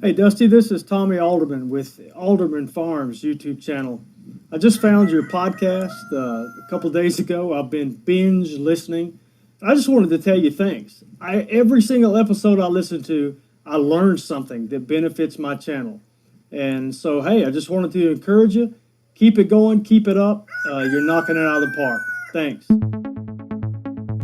Hey Dusty, this is Tommy Alderman with Alderman Farms YouTube channel. I just found your podcast a couple days ago. I've been binge listening. I just wanted to tell you thanks. Every single episode I listen to, I learned something that benefits my channel. And so, hey, I just wanted to encourage you. Keep it going, keep it up. You're knocking it out of the park. Thanks.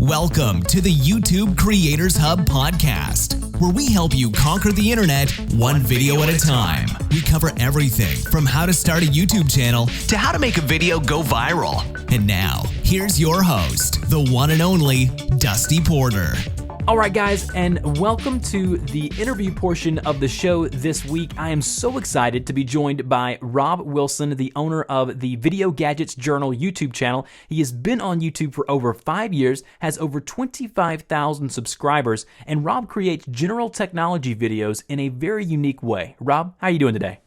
Welcome to the YouTube Creators Hub podcast, where we help you conquer the internet one video at a time. We cover everything from how to start a YouTube channel to how to make a video go viral. And now, here's your host, the one and only Dusty Porter. All right, guys, and welcome to the interview portion of the show this week. I am so excited to be joined by Rob Wilson, the owner of the Video Gadgets Journal YouTube channel. He has been on YouTube for over 5 years, has over 25,000 subscribers, and Rob creates general technology videos in a very unique way. Rob, how are you doing today?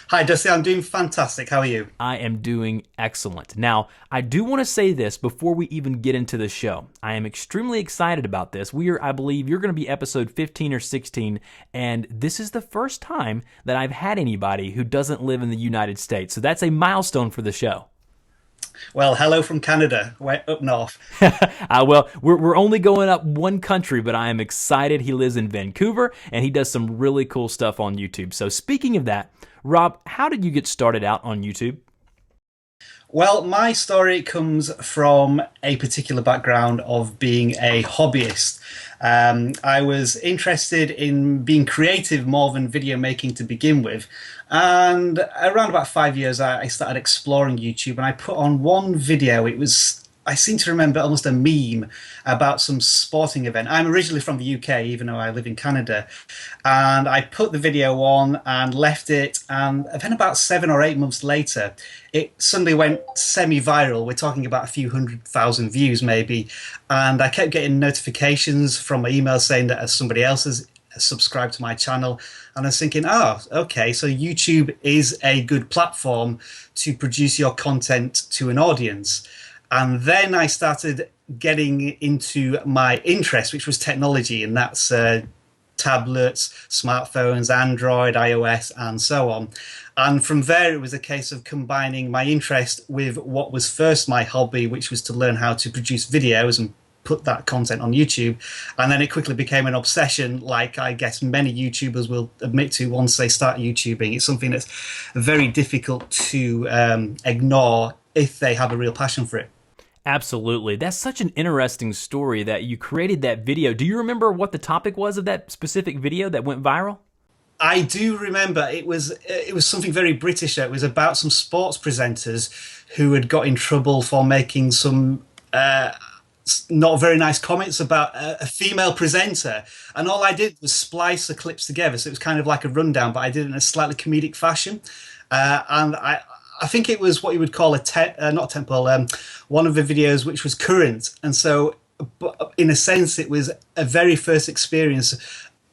Hi, Dusty. I'm doing fantastic. How are you? I am doing excellent. Now, I do want to say this before we even get into the show. I am extremely excited about this. I believe you're going to be episode 15 or 16, and this is the first time that I've had anybody who doesn't live in the United States. So that's a milestone for the show. Well, hello from Canada, way up north. Well, we're only going up one country, but I am excited. He lives in Vancouver, and he does some really cool stuff on YouTube. So speaking of that, Rob, how did you get started out on YouTube? Well, my story comes from a particular background of being a hobbyist. I was interested in being creative more than video making to begin with. And around about 5 years, I started exploring YouTube, and I put on one video. I seem to remember almost a meme about some sporting event. I'm originally from the UK, even though I live in Canada. And I put the video on and left it. And then about 7 or 8 months later, it suddenly went semi-viral. We're talking about a few 100,000 views maybe. And I kept getting notifications from my email saying that somebody else has subscribed to my channel. And I was thinking, okay, so YouTube is a good platform to produce your content to an audience. And then I started getting into my interest, which was technology, and that's tablets, smartphones, Android, iOS, and so on. And from there, it was a case of combining my interest with what was first my hobby, which was to learn how to produce videos and put that content on YouTube. And then it quickly became an obsession, like I guess many YouTubers will admit to once they start YouTubing. It's something that's very difficult to ignore if they have a real passion for it. Absolutely. That's such an interesting story that you created that video. Do you remember what the topic was of that specific video that went viral? I do remember it was something very British. It was about some sports presenters who had got in trouble for making some not very nice comments about a female presenter. And all I did was splice the clips together. So it was kind of like a rundown, but I did it in a slightly comedic fashion. And I think it was what you would call one of the videos which was current. And so, in a sense, it was a very first experience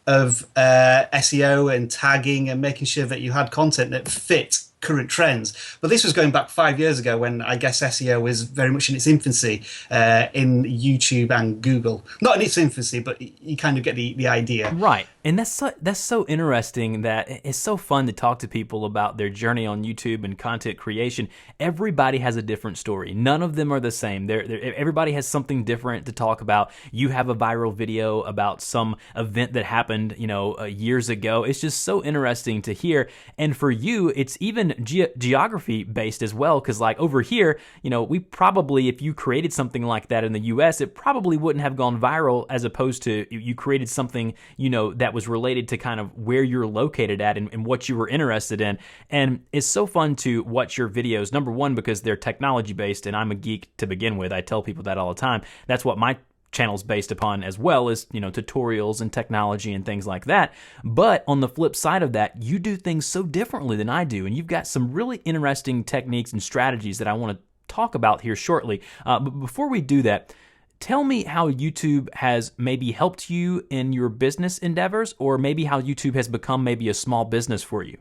of SEO and tagging and making sure that you had content that fit current trends. But this was going back 5 years ago when I guess SEO was very much in its infancy in YouTube and Google. Not in its infancy, but you kind of get the idea. Right. And that's so interesting that it's so fun to talk to people about their journey on YouTube and content creation. Everybody has a different story. None of them are the same. Everybody has something different to talk about. You have a viral video about some event that happened, years ago. It's just so interesting to hear. And for you, it's even geography based as well, because like over here, we probably, if you created something like that in the US, it probably wouldn't have gone viral, as opposed to you created something that was related to kind of where you're located at and what you were interested in. And it's so fun to watch your videos, number one, because they're technology based, and I'm a geek to begin with. I tell people that all the time. That's what my channel's based upon, as well as tutorials and technology and things like that. But on the flip side of that, you do things so differently than I do, and you've got some really interesting techniques and strategies that I want to talk about here shortly. But before we do that, tell me how YouTube has maybe helped you in your business endeavors, or maybe how YouTube has become maybe a small business for you.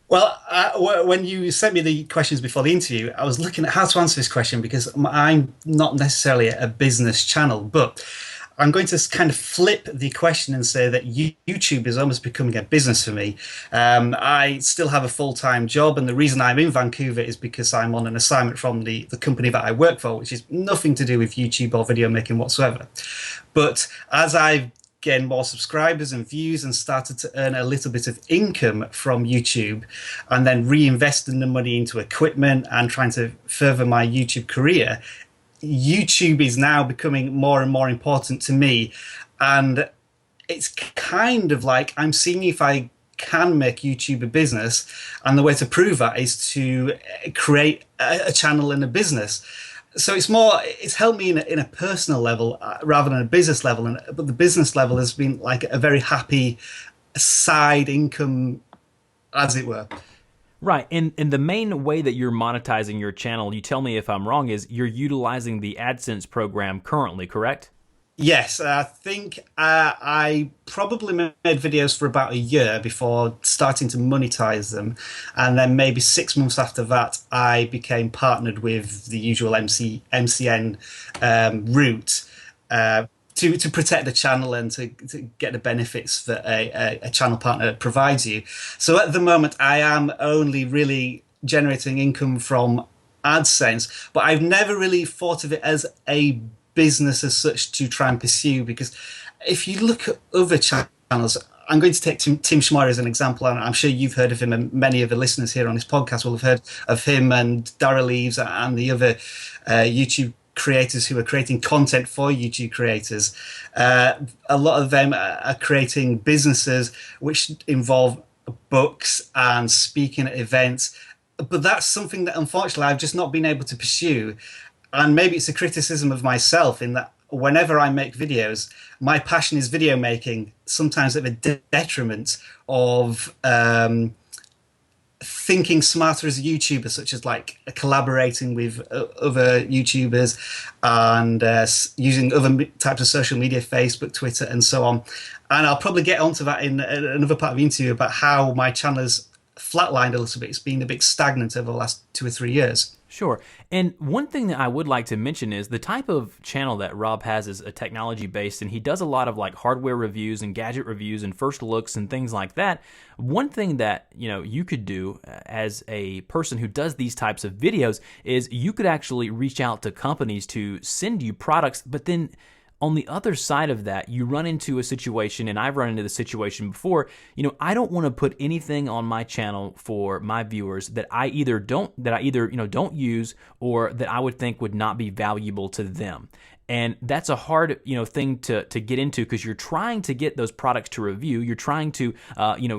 Well, when you sent me the questions before the interview, I was looking at how to answer this question because I'm not necessarily a business channel, but I'm going to kind of flip the question and say that YouTube is almost becoming a business for me. I still have a full-time job, and the reason I'm in Vancouver is because I'm on an assignment from the company that I work for, which is nothing to do with YouTube or video making whatsoever. But as I've gained more subscribers and views and started to earn a little bit of income from YouTube, and then reinvesting the money into equipment and trying to further my YouTube career, YouTube is now becoming more and more important to me. And it's kind of like I'm seeing if I can make YouTube a business. And the way to prove that is to create a channel and a business. So it's helped me in a personal level rather than a business level. But the business level has been like a very happy side income, as it were. Right, and the main way that you're monetizing your channel, you tell me if I'm wrong, is you're utilizing the Adsense program currently, correct? Yes, I think I probably made videos for about a year before starting to monetize them. And then maybe 6 months after that, I became partnered with the usual MCN route to protect the channel and to get the benefits that a channel partner provides you. So at the moment, I am only really generating income from AdSense, but I've never really thought of it as a business as such to try and pursue, because if you look at other channels, I'm going to take Tim Schmoyer as an example, and I'm sure you've heard of him, and many of the listeners here on this podcast will have heard of him and Darryl Eves and the other YouTube creators who are creating content for YouTube creators. A lot of them are creating businesses which involve books and speaking at events, but that's something that unfortunately I've just not been able to pursue. And maybe it's a criticism of myself in that whenever I make videos, my passion is video making, sometimes at the detriment of thinking smarter as a YouTuber, such as like collaborating with other YouTubers and using other types of social media, Facebook, Twitter, and so on. And I'll probably get onto that in another part of the interview about how my channel has flatlined a little bit. It's been a bit stagnant over the last 2 or 3 years. Sure. And one thing that I would like to mention is the type of channel that Rob has is a technology based, and he does a lot of like hardware reviews and gadget reviews and first looks and things like that. One thing that, you could do as a person who does these types of videos is you could actually reach out to companies to send you products, but then on the other side of that, you run into a situation, and I've run into the situation before, I don't want to put anything on my channel for my viewers that I either don't use or that I would think would not be valuable to them. And that's a hard, thing to get into, because you're trying to get those products to review. You're trying to,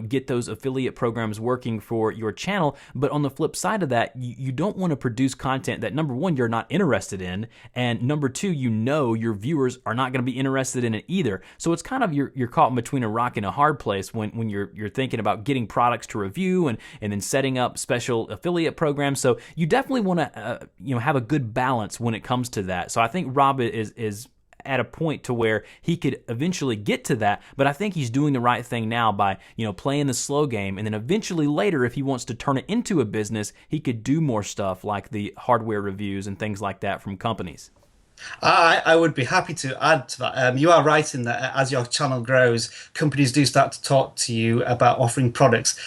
get those affiliate programs working for your channel. But on the flip side of that, you don't want to produce content that, number one, you're not interested in, and number two, your viewers are not going to be interested in it either. So it's kind of you're caught in between a rock and a hard place when you're thinking about getting products to review and then setting up special affiliate programs. So you definitely want to have a good balance when it comes to that. So I think Rob is at a point to where he could eventually get to that, but I think he's doing the right thing now by, playing the slow game, and then eventually later, if he wants to turn it into a business, he could do more stuff like the hardware reviews and things like that from companies. I would be happy to add to that. You are right in that as your channel grows, companies do start to talk to you about offering products.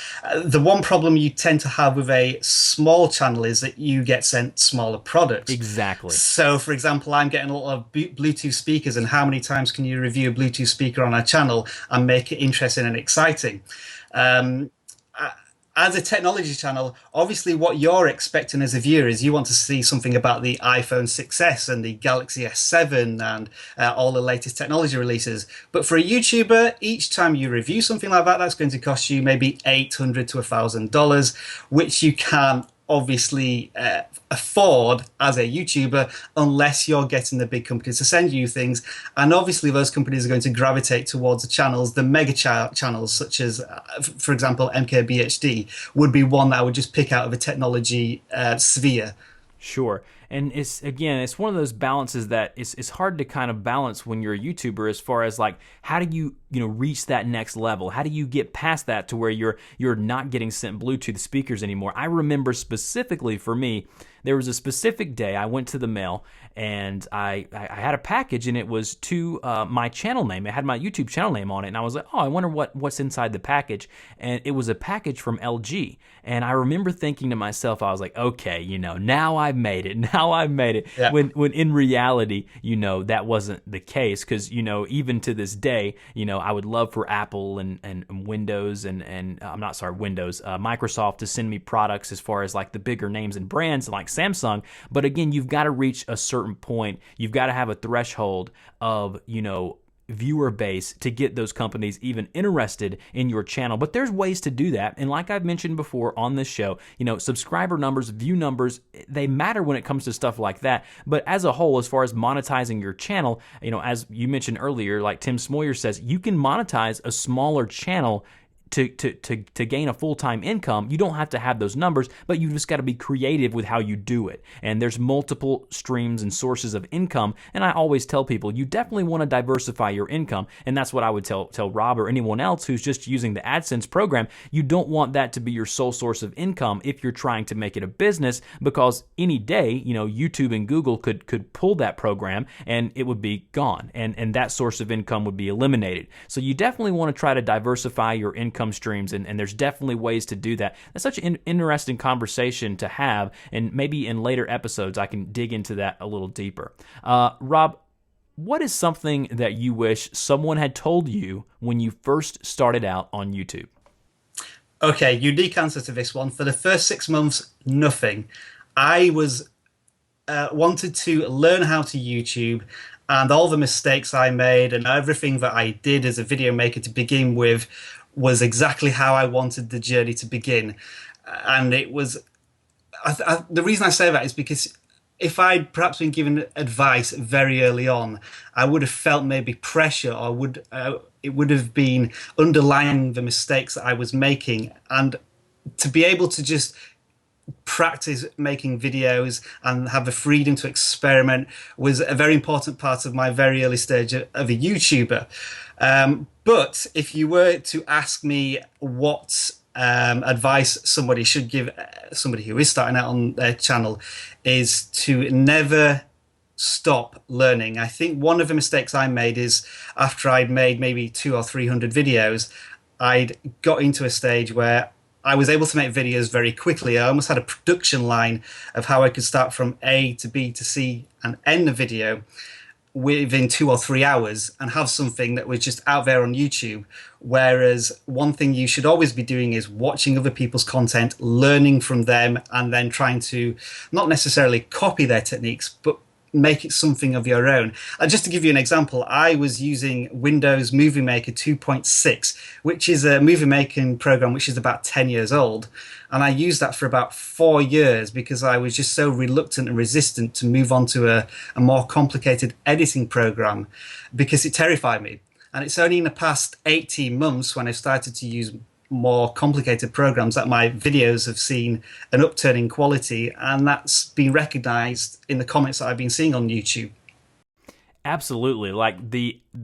The one problem you tend to have with a small channel is that you get sent smaller products. Exactly. So, for example, I'm getting a lot of Bluetooth speakers, and how many times can you review a Bluetooth speaker on our channel and make it interesting and exciting? As a technology channel, obviously what you're expecting as a viewer is you want to see something about the iPhone 6S and the Galaxy S7 and all the latest technology releases. But for a YouTuber, each time you review something like that, that's going to cost you maybe $800 to $1,000, which you can't obviously afford as a YouTuber unless you're getting the big companies to send you things. And obviously those companies are going to gravitate towards the channels, the mega channels, such as, for example, MKBHD would be one that I would just pick out of a technology sphere. Sure. And it's one of those balances that it's hard to kind of balance when you're a YouTuber, as far as like, how do you reach that next level? How do you get past that to where you're not getting sent Bluetooth speakers anymore? I remember specifically for me, there was a specific day I went to the mail and I had a package, and it was to my channel name. It had my YouTube channel name on it, and I was like, oh, I wonder what's inside the package. And it was a package from LG. And I remember thinking to myself, I was like, okay, now I've made it. Now I've made it. Yeah. When in reality, that wasn't the case, because even to this day, I would love for Apple and Windows and I'm not sorry, Windows, Microsoft to send me products as far as like the bigger names and brands like Samsung. But again, you've got to reach a certain point. You've got to have a threshold of, viewer base to get those companies even interested in your channel. But there's ways to do that. And like I've mentioned before on this show, subscriber numbers, view numbers, they matter when it comes to stuff like that. But as a whole, as far as monetizing your channel, as you mentioned earlier, like Tim Smoyer says, you can monetize a smaller channel to gain a full-time income. You don't have to have those numbers, but you just got to be creative with how you do it. And there's multiple streams and sources of income. And I always tell people, you definitely want to diversify your income. And that's what I would tell Rob or anyone else who's just using the Adsense program. You don't want that to be your sole source of income if you're trying to make it a business, because any day, YouTube and Google could pull that program and it would be gone. And that source of income would be eliminated. So you definitely want to try to diversify your income streams, and there's definitely ways to do that. That's such an interesting conversation to have, and maybe in later episodes I can dig into that a little deeper. Rob, what is something that you wish someone had told you when you first started out on YouTube? Okay, unique answer to this one. For the first 6 months, nothing. I was wanted to learn how to YouTube, and all the mistakes I made and everything that I did as a video maker to begin with was exactly how I wanted the journey to begin. And it was, the reason I say that is because if I'd perhaps been given advice very early on, I would have felt maybe pressure, or it would have been underlying the mistakes that I was making. And to be able to just practice making videos and have the freedom to experiment was a very important part of my very early stage of a YouTuber. But if you were to ask me what advice somebody should give somebody who is starting out on their channel, is to never stop learning. I think one of the mistakes I made is, after I'd made maybe 200 or 300 videos, I'd got into a stage where I was able to make videos very quickly. I almost had a production line of how I could start from A to B to C and end the video within 2 or 3 hours and have something that was just out there on YouTube. Whereas one thing you should always be doing is watching other people's content, learning from them, and then trying to not necessarily copy their techniques, but make it something of your own. Just to give you an example, I was using Windows Movie Maker 2.6, which is a movie making program which is about 10 years old. And I used that for about 4 years because I was just so reluctant and resistant to move on to a more complicated editing program because it terrified me. And it's only in the past 18 months when I started to use more complicated programs that my videos have seen an upturn in quality, and that's been recognized in the comments that I've been seeing on YouTube. Absolutely.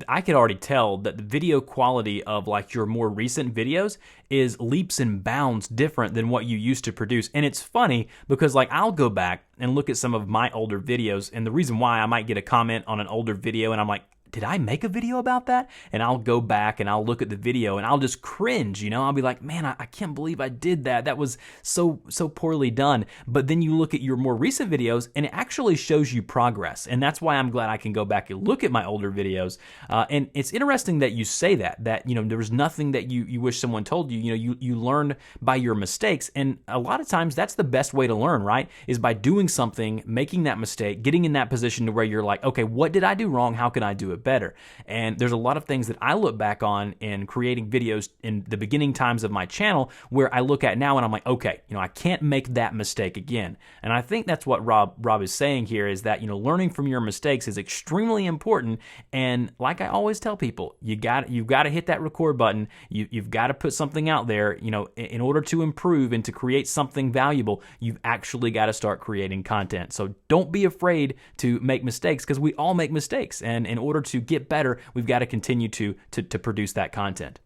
I could already tell that the video quality of like your more recent videos is leaps and bounds different than what you used to produce. And it's funny because like I'll go back and look at some of my older videos, and the reason why I might get a comment on an older video and I'm like, did I make a video about that? And I'll go back and I'll look at the video and I'll just cringe, I'll be like, man, I can't believe I did that. That was so poorly done. But then you look at your more recent videos and it actually shows you progress. And that's why I'm glad I can go back and look at my older videos. And it's interesting that you say that there was nothing that you wish someone told you. You learn by your mistakes. And a lot of times that's the best way to learn, right? Is by doing something, making that mistake, getting in that position to where you're like, okay, what did I do wrong? How can I do it better? And there's a lot of things that I look back on in creating videos in the beginning times of my channel where I look at now and I'm like, okay, I can't make that mistake again. And I think that's what Rob is saying here, is that, learning from your mistakes is extremely important. And like I always tell people, you've got to hit that record button. You've got to put something out there, in order to improve and to create something valuable, you've actually got to start creating content. So don't be afraid to make mistakes, because we all make mistakes. And in order to get better, we've got to continue to produce that content.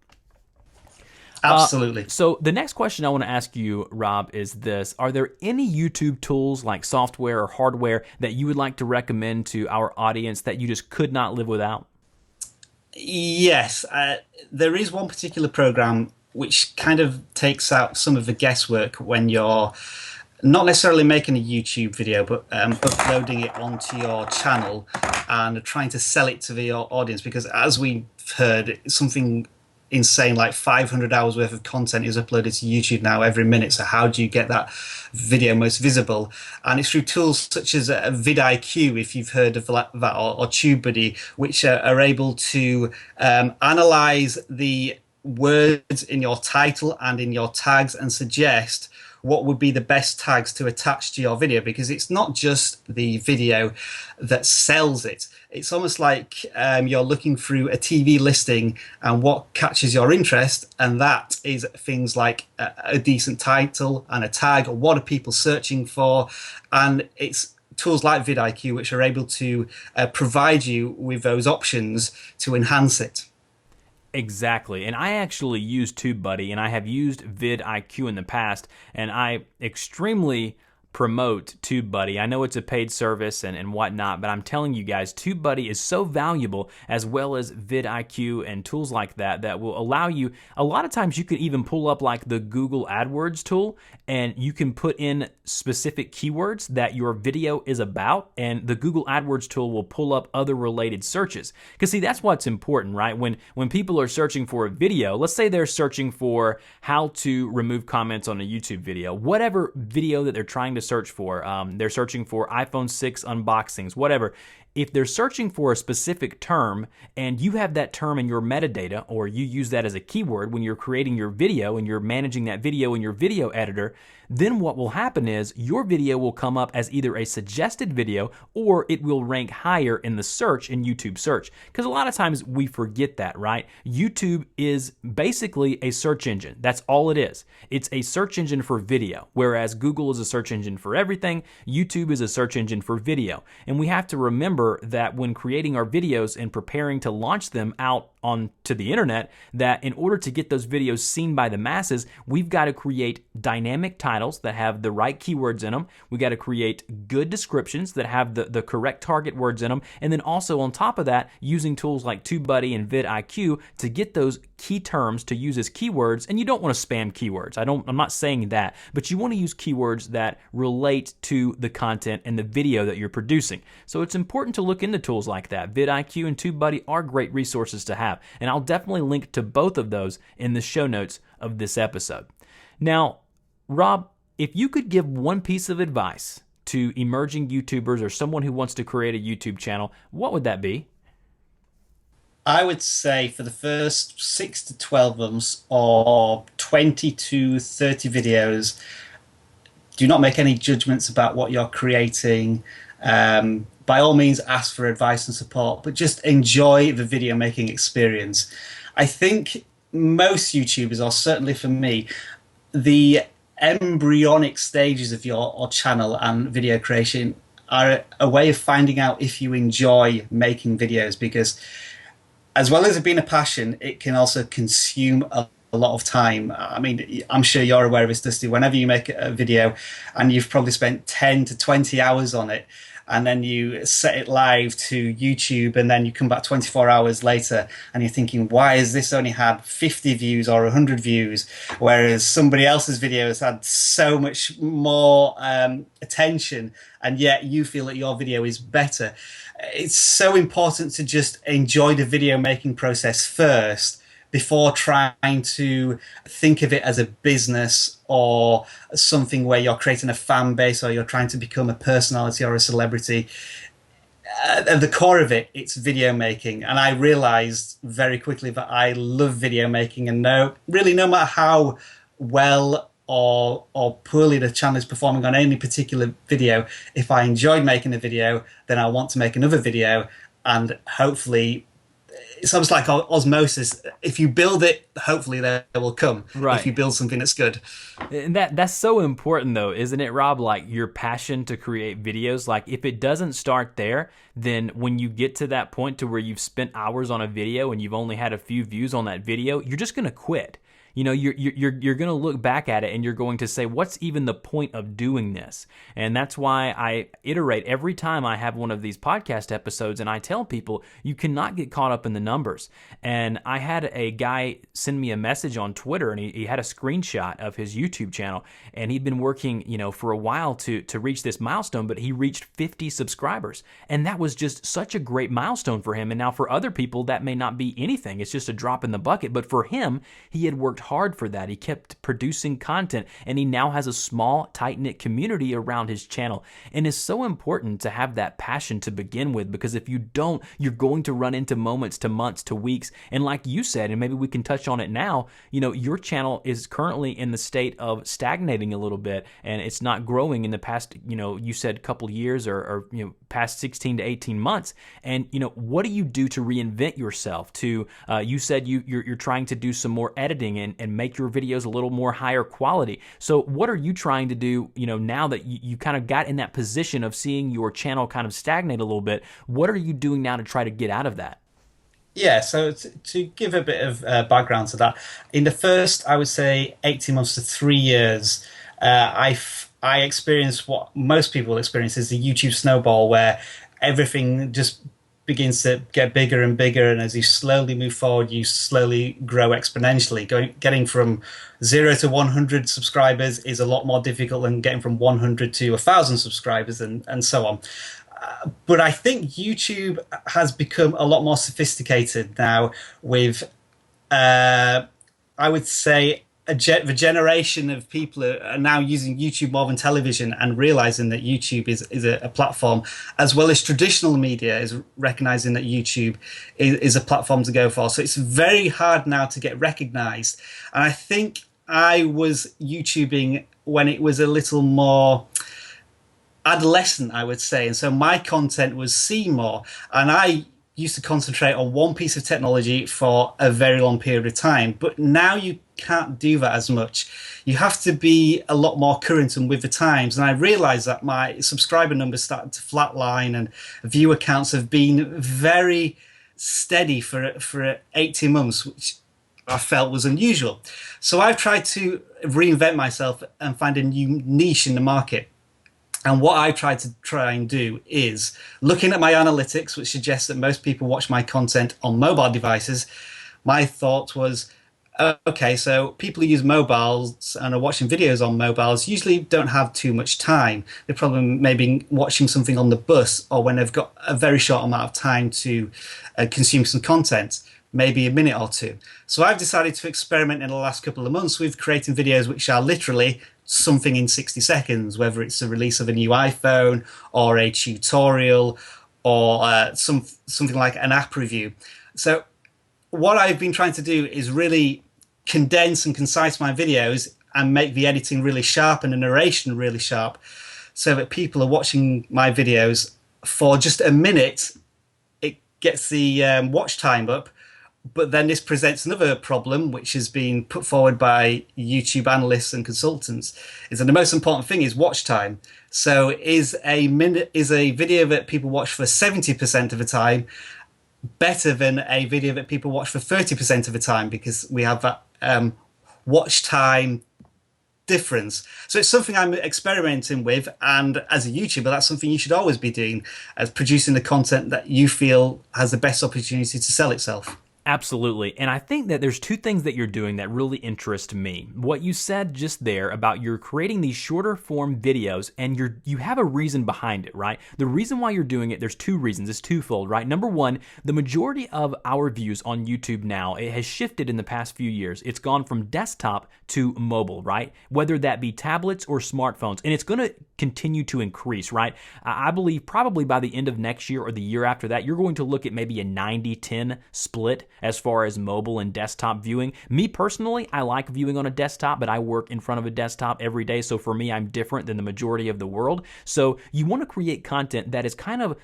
Absolutely. So the next question I want to ask you, Rob, is this. Are there any YouTube tools like software or hardware that you would like to recommend to our audience that you just could not live without? Yes. There is one particular program which kind of takes out some of the guesswork when you're not necessarily making a YouTube video, but uploading it onto your channel and trying to sell it to the audience. Because as we've heard, something insane like 500 hours worth of content is uploaded to YouTube now every minute. So how do you get that video most visible? And it's through tools such as vidIQ, if you've heard of that, or TubeBuddy, which are able to analyze the words in your title and in your tags and suggest what would be the best tags to attach to your video, because it's not just the video that sells it. It's almost like you're looking through a TV listing and what catches your interest, and that is things like a decent title and a tag. What are people searching for? And it's tools like vidIQ which are able to provide you with those options to enhance it. Exactly. And I actually use TubeBuddy, and I have used vidIQ in the past, and I extremely promote TubeBuddy. I know it's a paid service and whatnot, but I'm telling you guys, TubeBuddy is so valuable, as well as vidIQ and tools like that, that will allow you, a lot of times you can even pull up like the Google AdWords tool, and you can put in specific keywords that your video is about, and the Google AdWords tool will pull up other related searches. Because see, that's what's important, right? When people are searching for a video, let's say they're searching for how to remove comments on a YouTube video, whatever video that they're trying to search for, they're searching for iPhone 6 unboxings, whatever. If they're searching for a specific term and you have that term in your metadata, or you use that as a keyword when you're creating your video and you're managing that video in your video editor, then what will happen is your video will come up as either a suggested video or it will rank higher in the search in YouTube search. Because a lot of times we forget that, right? YouTube is basically a search engine. That's all it is. It's a search engine for video, whereas Google is a search engine for everything. YouTube is a search engine for video. And we have to remember that when creating our videos and preparing to launch them out onto the internet, that in order to get those videos seen by the masses, we've got to create dynamic titles that have the right keywords in them. We got to create good descriptions that have the correct target words in them. And then also on top of that, using tools like TubeBuddy and vidIQ to get those key terms to use as keywords. And you don't want to spam keywords. I'm not saying that, but you want to use keywords that relate to the content and the video that you're producing. So it's important to look into tools like that. vidIQ and TubeBuddy are great resources to have. And I'll definitely link to both of those in the show notes of this episode. Now, Rob, if you could give one piece of advice to emerging YouTubers or someone who wants to create a YouTube channel, what would that be? I would say for the first 6 to 12 months or 20 to 30 videos, do not make any judgments about what you're creating. By all means, ask for advice and support, but just enjoy the video making experience. I think most YouTubers, or certainly for me, the embryonic stages of your channel and video creation are a way of finding out if you enjoy making videos, because as well as it being a passion, it can also consume a lot of time. I mean, I'm sure you're aware of this, Dusty. Whenever you make a video and you've probably spent 10 to 20 hours on it, and then you set it live to YouTube, and then you come back 24 hours later and you're thinking, why has this only had 50 views or 100 views, whereas somebody else's video has had so much more attention, and yet you feel that your video is better. It's so important to just enjoy the video making process first before trying to think of it as a business or something where you're creating a fan base or you're trying to become a personality or a celebrity. At the core of it, it's video making. And I realized very quickly that I love video making, and no matter how well or poorly the channel is performing on any particular video, if I enjoyed making a video, then I want to make another video, and hopefully it's almost like osmosis. If you build it, hopefully they will come. Right. If you build something that's good. And that's so important though, isn't it, Rob? Like your passion to create videos, like if it doesn't start there, then when you get to that point to where you've spent hours on a video and you've only had a few views on that video, you're just going to quit. You know, you're going to look back at it and you're going to say, what's even the point of doing this? And that's why I iterate every time I have one of these podcast episodes, and I tell people you cannot get caught up in the numbers. And I had a guy send me a message on Twitter, and he had a screenshot of his YouTube channel, and he'd been working, you know, for a while to reach this milestone, but he reached 50 subscribers. And that was just such a great milestone for him. And now for other people, that may not be anything. It's just a drop in the bucket. But for him, he had worked hard for that. He kept producing content, and he now has a small, tight-knit community around his channel. And it's so important to have that passion to begin with, because if you don't, you're going to run into moments to months to weeks. And like you said, and maybe we can touch on it now, you know, your channel is currently in the state of stagnating a little bit, and it's not growing in the past, you know, you said couple years or you know, past 16 to 18 months. And, you know, what do you do to reinvent yourself? You said you're trying to do some more editing and make your videos a little more higher quality. So what are you trying to do, you know, now that you kind of got in that position of seeing your channel kind of stagnate a little bit? What are you doing now to try to get out of that? Yeah, so to give a bit of background to that, in the first, I would say, 18 months to 3 years, I experienced what most people experience is the YouTube snowball, where everything just begins to get bigger and bigger, and as you slowly move forward, you slowly grow exponentially. Getting from 0 to 100 subscribers is a lot more difficult than getting from 100 to 1,000 subscribers, and so on. But I think YouTube has become a lot more sophisticated now with, I would say, the generation of people are now using YouTube more than television, and realizing that YouTube is a platform, as well as traditional media is recognizing that YouTube is a platform to go for. So it's very hard now to get recognized. And I think I was YouTubing when it was a little more adolescent, I would say. And so my content was seen more, and I used to concentrate on one piece of technology for a very long period of time. But now you can't do that as much. You have to be a lot more current and with the times. And I realized that my subscriber numbers started to flatline, and viewer counts have been very steady for 18 months, which I felt was unusual. So I've tried to reinvent myself and find a new niche in the market. And what I try and do is looking at my analytics, which suggests that most people watch my content on mobile devices. My thought was, okay, so people who use mobiles and are watching videos on mobiles usually don't have too much time. They're probably maybe watching something on the bus, or when they've got a very short amount of time to consume some content, maybe a minute or two. So I've decided to experiment in the last couple of months with creating videos which are literally something in 60 seconds, whether it's the release of a new iPhone or a tutorial or something like an app review. So what I've been trying to do is really condense and concise my videos and make the editing really sharp and the narration really sharp, so that people are watching my videos for just a minute. It gets the watch time up. But then this presents another problem, which has been put forward by YouTube analysts and consultants, is that the most important thing is watch time. So is a video that people watch for 70% of the time better than a video that people watch for 30% of the time, because we have that watch time difference. So it's something I'm experimenting with, and as a YouTuber, that's something you should always be doing, as producing the content that you feel has the best opportunity to sell itself. Absolutely. And I think that there's two things that you're doing that really interest me. What you said just there about you're creating these shorter form videos, and you have a reason behind it, right? The reason why you're doing it, there's two reasons. It's twofold, right? Number one, the majority of our views on YouTube now, it has shifted in the past few years. It's gone from desktop to mobile, right? Whether that be tablets or smartphones. And it's going to continue to increase, right? I believe probably by the end of next year or the year after that, you're going to look at maybe a 90-10 split as far as mobile and desktop viewing. Me personally, I like viewing on a desktop, but I work in front of a desktop every day. So for me, I'm different than the majority of the world. So you want to create content that is kind of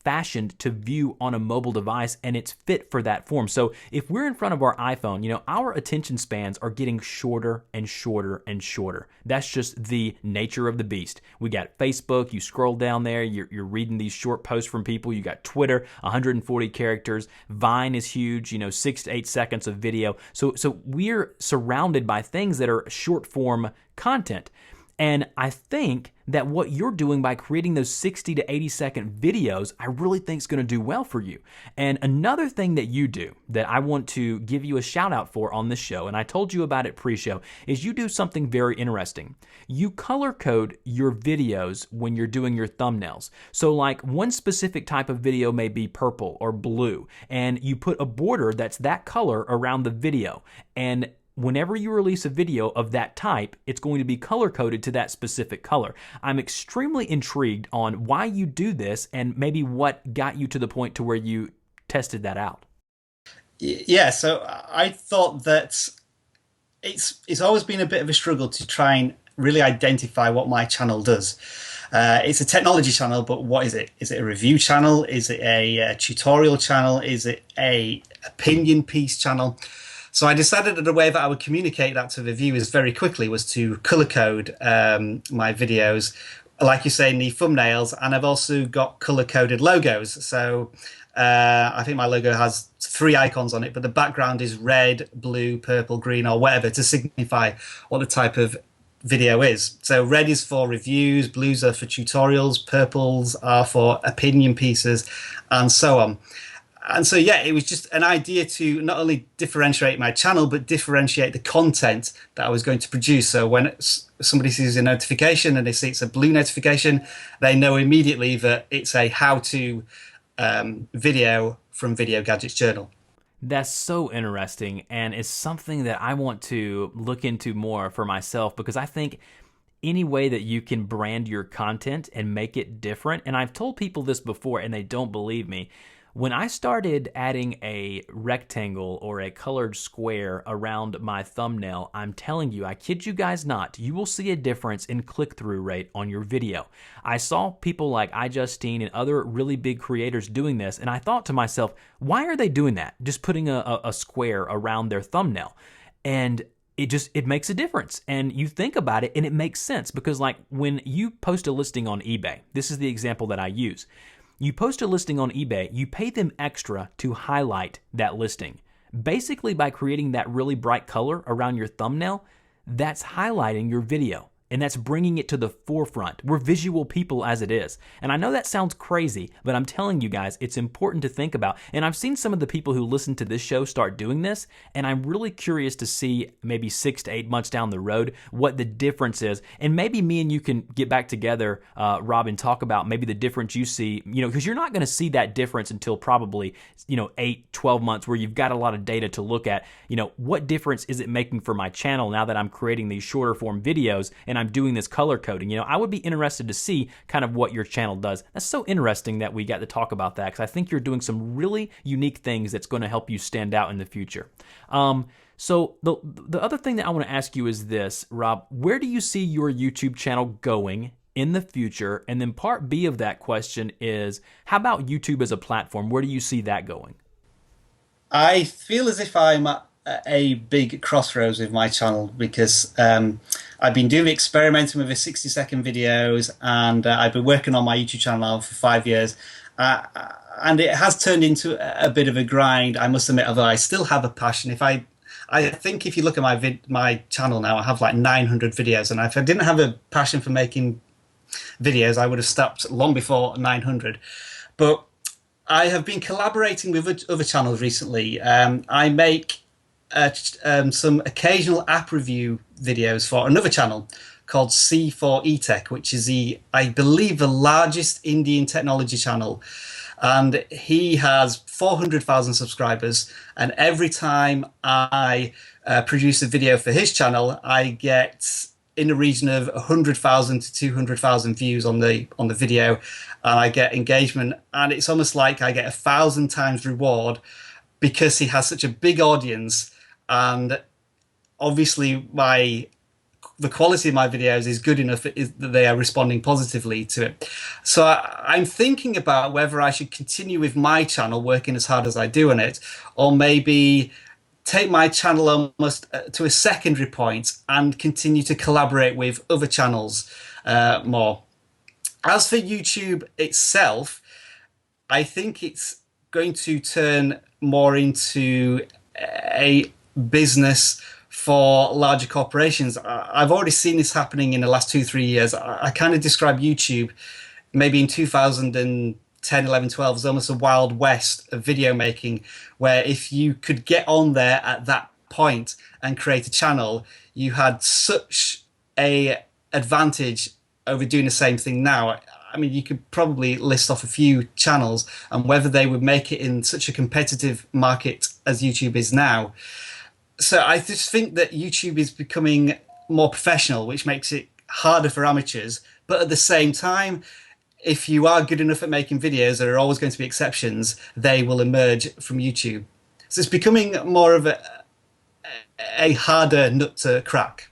fashioned to view on a mobile device, and it's fit for that form. So if we're in front of our iPhone, our attention spans are getting shorter and shorter and shorter. That's just the nature of the beast. We got Facebook, you scroll down there, you're reading these short posts from people. You got Twitter, 140 characters. Vine is huge, 6 to 8 seconds of video. So we're surrounded by things that are short form content. And I think that what you're doing by creating those 60 to 80 second videos, I really think is going to do well for you. And another thing that you do that I want to give you a shout out for on this show, and I told you about it pre-show, is you do something very interesting. You color code your videos when you're doing your thumbnails. So like one specific type of video may be purple or blue, and you put a border that's that color around the video. And whenever you release a video of that type, it's going to be color-coded to that specific color. I'm extremely intrigued on why you do this and maybe what got you to the point to where you tested that out. Yeah, so I thought that it's always been a bit of a struggle to try and really identify what my channel does. It's a technology channel, but what is it? Is it a review channel? Is it a tutorial channel? Is it a opinion piece channel? So I decided that the way that I would communicate that to the viewers very quickly was to color code my videos, like you say, in the thumbnails, and I've also got color coded logos. So I think my logo has 3 icons on it, but the background is red, blue, purple, green, or whatever to signify what the type of video is. So red is for reviews, blues are for tutorials, purples are for opinion pieces, and so on. And so, yeah, it was just an idea to not only differentiate my channel, but differentiate the content that I was going to produce. So when somebody sees a notification and they see it's a blue notification, they know immediately that it's a how-to video from Video Gadgets Journal. That's so interesting, and it's something that I want to look into more for myself, because I think any way that you can brand your content and make it different, and I've told people this before and they don't believe me, when I started adding a rectangle or a colored square around my thumbnail, I'm telling you, I kid you guys not, you will see a difference in click-through rate on your video. I saw people like iJustine and other really big creators doing this, and I thought to myself, why are they doing that? Just putting a square around their thumbnail. And it makes a difference. And you think about it and it makes sense, because like when you post a listing on eBay, this is the example that I use. You post a listing on eBay, you pay them extra to highlight that listing. Basically, by creating that really bright color around your thumbnail, that's highlighting your video. And that's bringing it to the forefront. We're visual people as it is. And I know that sounds crazy, but I'm telling you guys, it's important to think about. And I've seen some of the people who listen to this show start doing this, and I'm really curious to see maybe 6 to 8 months down the road what the difference is. And maybe me and you can get back together, Rob, and talk about maybe the difference you see, because you're not going to see that difference until probably, 8, 12 months where you've got a lot of data to look at. What difference is it making for my channel now that I'm creating these shorter form videos and I'm doing this color coding? I would be interested to see kind of what your channel does. That's so interesting that we got to talk about that, because I think you're doing some really unique things that's going to help you stand out in the future. So the other thing that I want to ask you is this, Rob, where do you see your YouTube channel going in the future? And then part B of that question is, how about YouTube as a platform? Where do you see that going? I feel as if I'm at a big crossroads with my channel, because I've been experimenting with the 60-second videos, and I've been working on my YouTube channel now for 5 years, and it has turned into a bit of a grind, I must admit, although I still have a passion. I think if you look at my channel now, I have like 900 videos, and if I didn't have a passion for making videos, I would have stopped long before 900. But I have been collaborating with other channels recently. I make some occasional app review videos for another channel called C4eTech, which is I believe the largest Indian technology channel, and he has 400,000 subscribers, and every time I produce a video for his channel, I get in the region of 100,000 to 200,000 views on the video, and I get engagement, and it's almost like I get 1,000 times reward because he has such a big audience. And obviously my the quality of my videos is good enough that they are responding positively to it. So I'm thinking about whether I should continue with my channel, working as hard as I do on it, or maybe take my channel almost to a secondary point and continue to collaborate with other channels more. As for YouTube itself, I think it's going to turn more into a business for larger corporations. I've already seen this happening in the last 2-3 years. I kind of describe YouTube maybe in 2010, 11, 12 as almost a wild west of video making, where if you could get on there at that point and create a channel, you had such a advantage over doing the same thing now. I mean, you could probably list off a few channels, and whether they would make it in such a competitive market as YouTube is now. So I just think that YouTube is becoming more professional, which makes it harder for amateurs. But at the same time, if you are good enough at making videos, there are always going to be exceptions. They will emerge from YouTube. So it's becoming more of a harder nut to crack.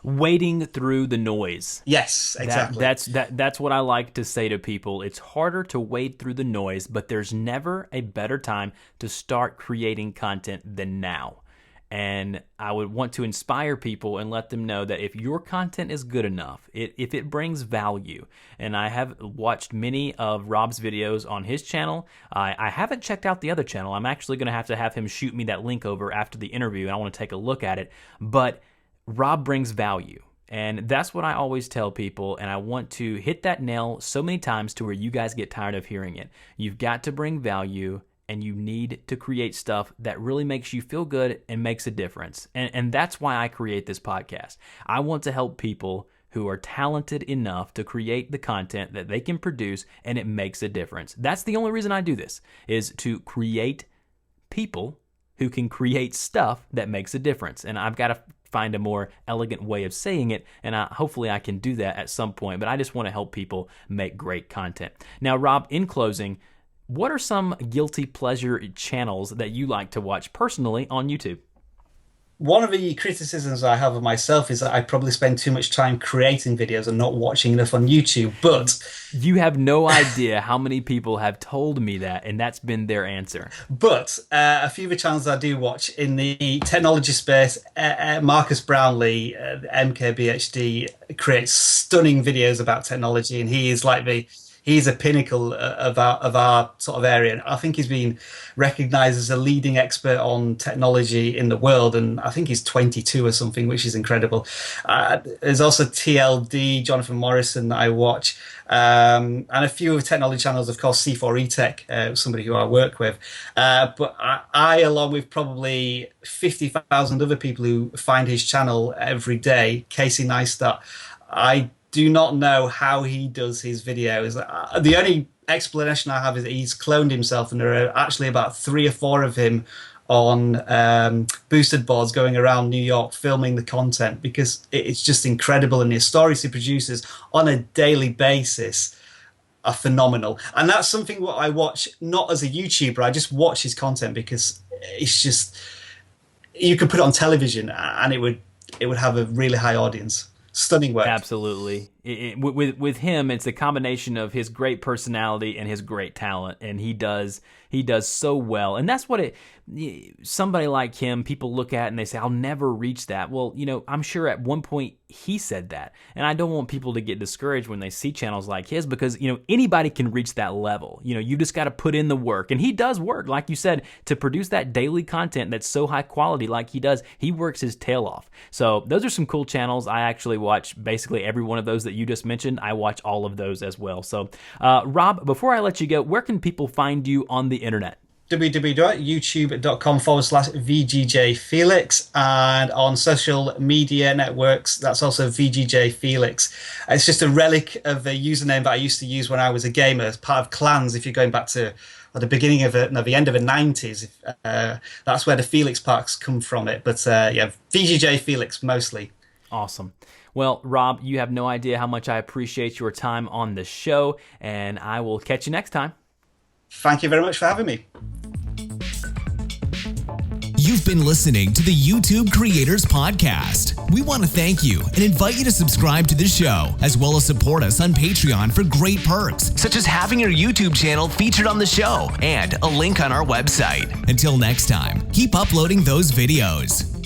Wading through the noise. Yes, exactly. That's what I like to say to people. It's harder to wade through the noise, but there's never a better time to start creating content than now. And I would want to inspire people and let them know that if your content is good enough, if it brings value, and I have watched many of Rob's videos on his channel. I haven't checked out the other channel. I'm actually going to have him shoot me that link over after the interview, and I want to take a look at it. But Rob brings value. And that's what I always tell people, and I want to hit that nail so many times to where you guys get tired of hearing it. You've got to bring value, and you need to create stuff that really makes you feel good and makes a difference. And that's why I create this podcast. I want to help people who are talented enough to create the content that they can produce and it makes a difference. That's the only reason I do this, is to create people who can create stuff that makes a difference. And I've got to find a more elegant way of saying it, and hopefully I can do that at some point. But I just want to help people make great content. Now, Rob, in closing, what are some guilty pleasure channels that you like to watch personally on YouTube? One of the criticisms I have of myself is that I probably spend too much time creating videos and not watching enough on YouTube. But you have no idea how many people have told me that, and that's been their answer. But a few of the channels I do watch in the technology space, Marcus Brownlee, MKBHD, creates stunning videos about technology, and he is like he's a pinnacle of our sort of area. And I think he's been recognized as a leading expert on technology in the world. And I think he's 22 or something, which is incredible. There's also TLD, Jonathan Morrison, that I watch. And a few of the technology channels, of course, C4E-Tech, somebody who I work with. But I, along with probably 50,000 other people who find his channel every day, Casey Neistat, I do not know how he does his videos. The only explanation I have is that he's cloned himself, and there are actually about 3 or 4 of him on boosted boards going around New York filming the content, because it's just incredible, and the stories he produces on a daily basis are phenomenal. And that's something what I watch not as a YouTuber. I just watch his content because it's just, you could put it on television and it would have a really high audience. Stunning work. Absolutely. With him, it's a combination of his great personality and his great talent, and he does so well. And that's what somebody like him, people look at and they say, I'll never reach that. Well, I'm sure at one point he said that. And I don't want people to get discouraged when they see channels like his, because, anybody can reach that level. You just got to put in the work. And he does work, like you said, to produce that daily content that's so high quality like he does. He works his tail off. So those are some cool channels. I actually watch basically every one of those that you just mentioned. I watch all of those as well. So, Rob, before I let you go, where can people find you on the internet? www.youtube.com/VGJ Felix, and on social media networks, that's also VGJ Felix. It's just a relic of a username that I used to use when I was a gamer, as part of clans. If you're going back to the beginning of the end of the 90s, that's where the Felix parks come from it. But VGJ Felix mostly. Awesome. Well, Rob, you have no idea how much I appreciate your time on the show, and I will catch you next time. Thank you very much for having me. You've been listening to the YouTube Creators Podcast. We want to thank you and invite you to subscribe to the show, as well as support us on Patreon for great perks, such as having your YouTube channel featured on the show and a link on our website. Until next time, keep uploading those videos.